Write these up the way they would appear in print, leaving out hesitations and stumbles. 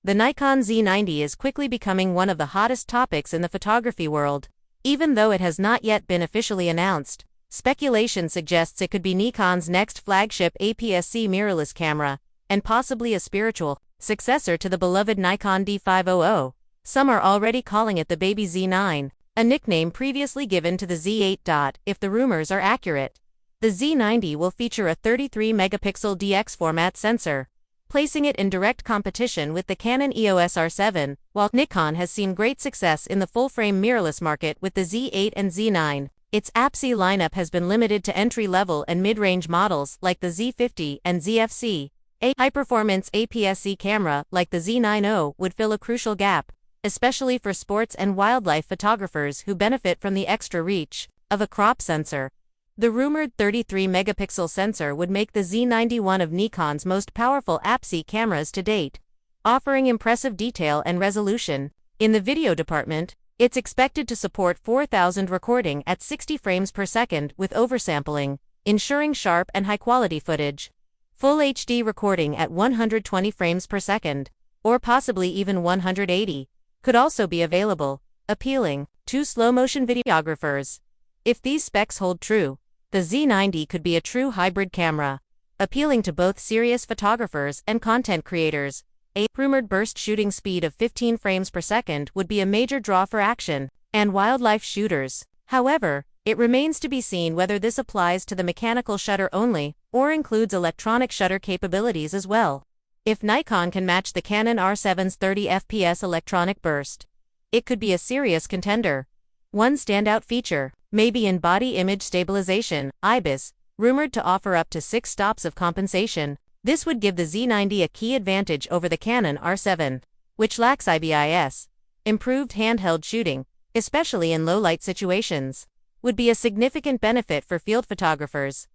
The Nikon Z90 is quickly becoming one of the hottest topics in the photography world. Even though it has not yet been officially announced, speculation suggests it could be Nikon's next flagship APS-C mirrorless camera, and possibly a spiritual successor to the beloved Nikon D500. Some are already calling it the baby Z9, a nickname previously given to the Z8. If the rumors are accurate, the Z90 will feature a 33-megapixel DX format sensor, placing it in direct competition with the Canon EOS R7, while Nikon has seen great success in the full-frame mirrorless market with the Z8 and Z9. Its APS-C lineup has been limited to entry-level and mid-range models like the Z50 and ZFC. A high-performance APS-C camera like the Z90 would fill a crucial gap, especially for sports and wildlife photographers who benefit from the extra reach of a crop sensor. The rumored 33-megapixel sensor would make the Z90 one of Nikon's most powerful APS-C cameras to date, offering impressive detail and resolution. In the video department, it's expected to support 4,000 recording at 60 frames per second with oversampling, ensuring sharp and high-quality footage. Full HD recording at 120 frames per second, or possibly even 180, could also be available, appealing to slow-motion videographers. If these specs hold true, the Z90 could be a true hybrid camera, appealing to both serious photographers and content creators. A rumored burst shooting speed of 15 frames per second would be a major draw for action and wildlife shooters. However, it remains to be seen whether this applies to the mechanical shutter only, or includes electronic shutter capabilities as well. If Nikon can match the Canon R7's 30 FPS electronic burst, it could be a serious contender. One standout feature may be in body image stabilization, IBIS, rumored to offer up to 6 stops of compensation. This would give the Z90 a key advantage over the Canon R7, which lacks IBIS. Improved handheld shooting, especially in low-light situations, would be a significant benefit for field photographers.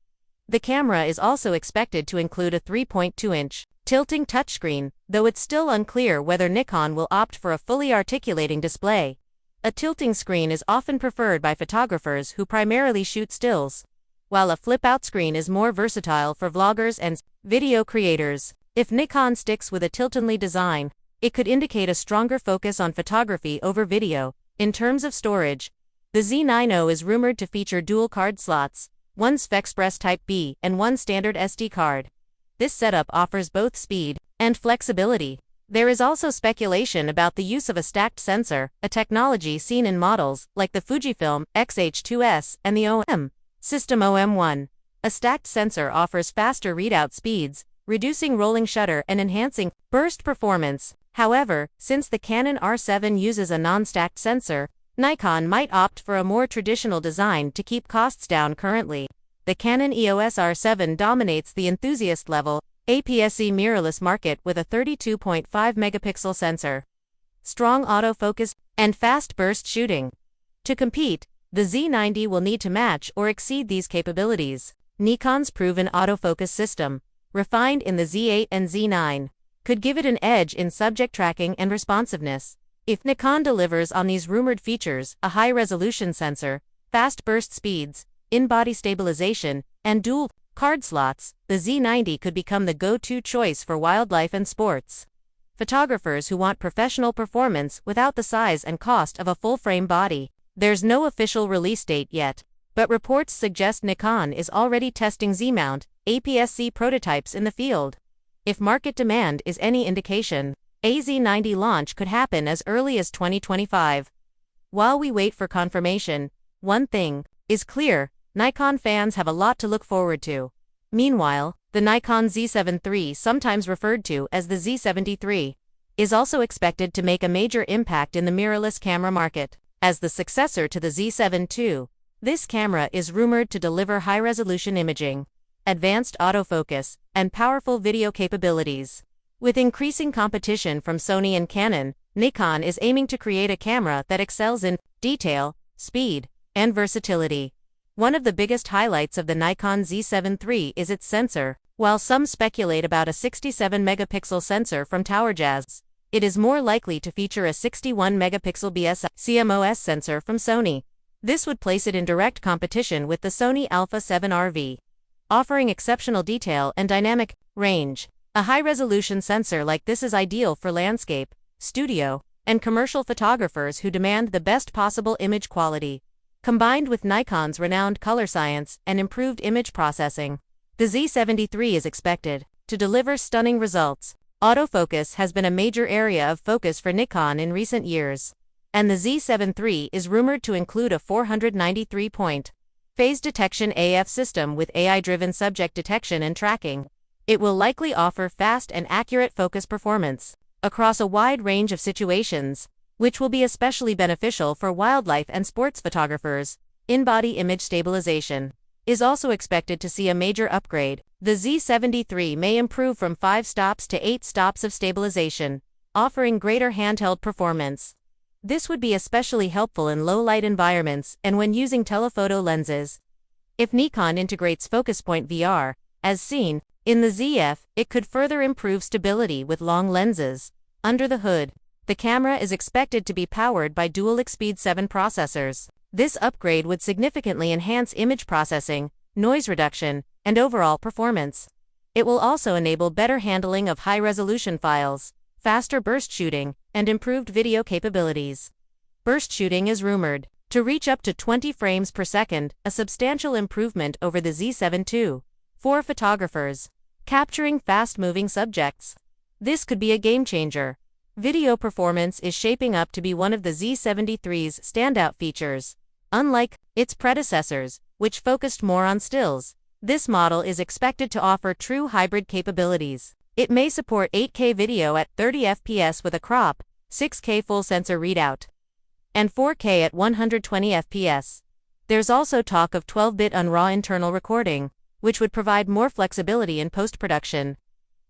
The camera is also expected to include a 3.2-inch tilting touchscreen, though it's still unclear whether Nikon will opt for a fully articulating display. A tilting screen is often preferred by photographers who primarily shoot stills, while a flip-out screen is more versatile for vloggers and video creators. If Nikon sticks with a tilt-only design, it could indicate a stronger focus on photography over video. In terms of storage, the Z90 is rumored to feature dual card slots, one CFexpress Type B and one standard SD card. This setup offers both speed and flexibility. There is also speculation about the use of a stacked sensor, a technology seen in models like the Fujifilm X-H2S and the OM System OM1. A stacked sensor offers faster readout speeds, reducing rolling shutter and enhancing burst performance. However, since the Canon R7 uses a non-stacked sensor, Nikon might opt for a more traditional design to keep costs down. Currently, the Canon EOS R7 dominates the enthusiast-level APS-C mirrorless market with a 32.5-megapixel sensor, strong autofocus, and fast burst shooting. To compete, the Z90 will need to match or exceed these capabilities. Nikon's proven autofocus system, refined in the Z8 and Z9, could give it an edge in subject tracking and responsiveness. If Nikon delivers on these rumored features, a high-resolution sensor, fast burst speeds, in-body stabilization, and dual card slots, the Z90 could become the go-to choice for wildlife and sports photographers who want professional performance without the size and cost of a full-frame body. There's no official release date yet, but reports suggest Nikon is already testing Z-mount APS-C prototypes in the field. If market demand is any indication, a Z90 launch could happen as early as 2025. While we wait for confirmation, one thing is clear: Nikon fans have a lot to look forward to. Meanwhile, the Nikon Z7 III, sometimes referred to as the Z70 is also expected to make a major impact in the mirrorless camera market. As the successor to the Z7 II, this camera is rumored to deliver high-resolution imaging, advanced autofocus, and powerful video capabilities. With increasing competition from Sony and Canon, Nikon is aiming to create a camera that excels in detail, speed, and versatility. One of the biggest highlights of the Nikon Z7 III is its sensor. While some speculate about a 67-megapixel sensor from TowerJazz, it is more likely to feature a 61-megapixel BS-CMOS sensor from Sony. This would place it in direct competition with the Sony Alpha 7 RV, offering exceptional detail and dynamic range. A high-resolution sensor like this is ideal for landscape, studio, and commercial photographers who demand the best possible image quality. Combined with Nikon's renowned color science and improved image processing, the Z73 is expected to deliver stunning results. Autofocus has been a major area of focus for Nikon in recent years, and the Z73 is rumored to include a 493-point phase detection AF system with AI-driven subject detection and tracking. It will likely offer fast and accurate focus performance across a wide range of situations, which will be especially beneficial for wildlife and sports photographers. In-body image stabilization is also expected to see a major upgrade. The Z73 may improve from 5 stops to 8 stops of stabilization, offering greater handheld performance. This would be especially helpful in low-light environments and when using telephoto lenses. If Nikon integrates focus point VR, as seen in the ZF, it could further improve stability with long lenses. Under the hood, the camera is expected to be powered by dual Speed 7 processors. This upgrade would significantly enhance image processing, noise reduction, and overall performance. It will also enable better handling of high-resolution files, faster burst shooting, and improved video capabilities. Burst shooting is rumored to reach up to 20 frames per second, a substantial improvement over the Z7 II. For photographers capturing fast-moving subjects, this could be a game-changer. Video performance is shaping up to be one of the Z73's standout features. Unlike its predecessors, which focused more on stills, this model is expected to offer true hybrid capabilities. It may support 8K video at 30 FPS with a crop, 6K full sensor readout, and 4K at 120 FPS. There's also talk of 12-bit on-RAW internal recording, which would provide more flexibility in post-production.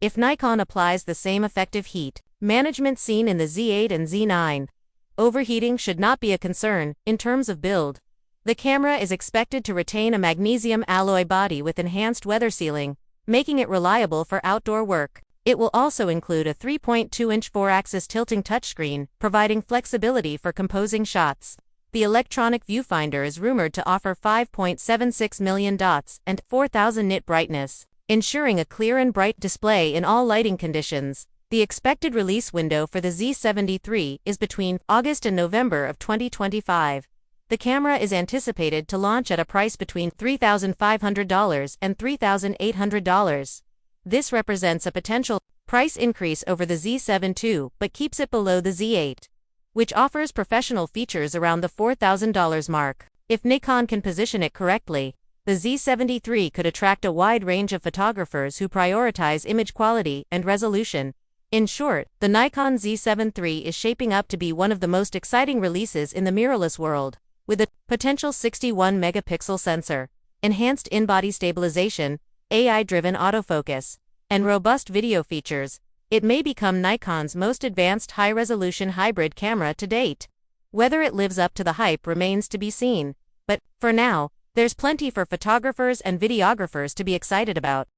If Nikon applies the same effective heat management seen in the Z8 and Z9, overheating should not be a concern. In terms of build, the camera is expected to retain a magnesium alloy body with enhanced weather sealing, making it reliable for outdoor work. It will also include a 3.2-inch 4-axis tilting touchscreen, providing flexibility for composing shots. The electronic viewfinder is rumored to offer 5.76 million dots and 4,000 nit brightness, ensuring a clear and bright display in all lighting conditions. The expected release window for the Z73 is between August and November of 2025. The camera is anticipated to launch at a price between $3,500 and $3,800. This represents a potential price increase over the Z7 II but keeps it below the Z8, which offers professional features around the $4,000 mark. If Nikon can position it correctly, the Z73 could attract a wide range of photographers who prioritize image quality and resolution. In short, the Nikon Z7 III is shaping up to be one of the most exciting releases in the mirrorless world. With a potential 61-megapixel sensor, enhanced in-body stabilization, AI-driven autofocus, and robust video features, it may become Nikon's most advanced high-resolution hybrid camera to date. Whether it lives up to the hype remains to be seen, but, for now, there's plenty for photographers and videographers to be excited about.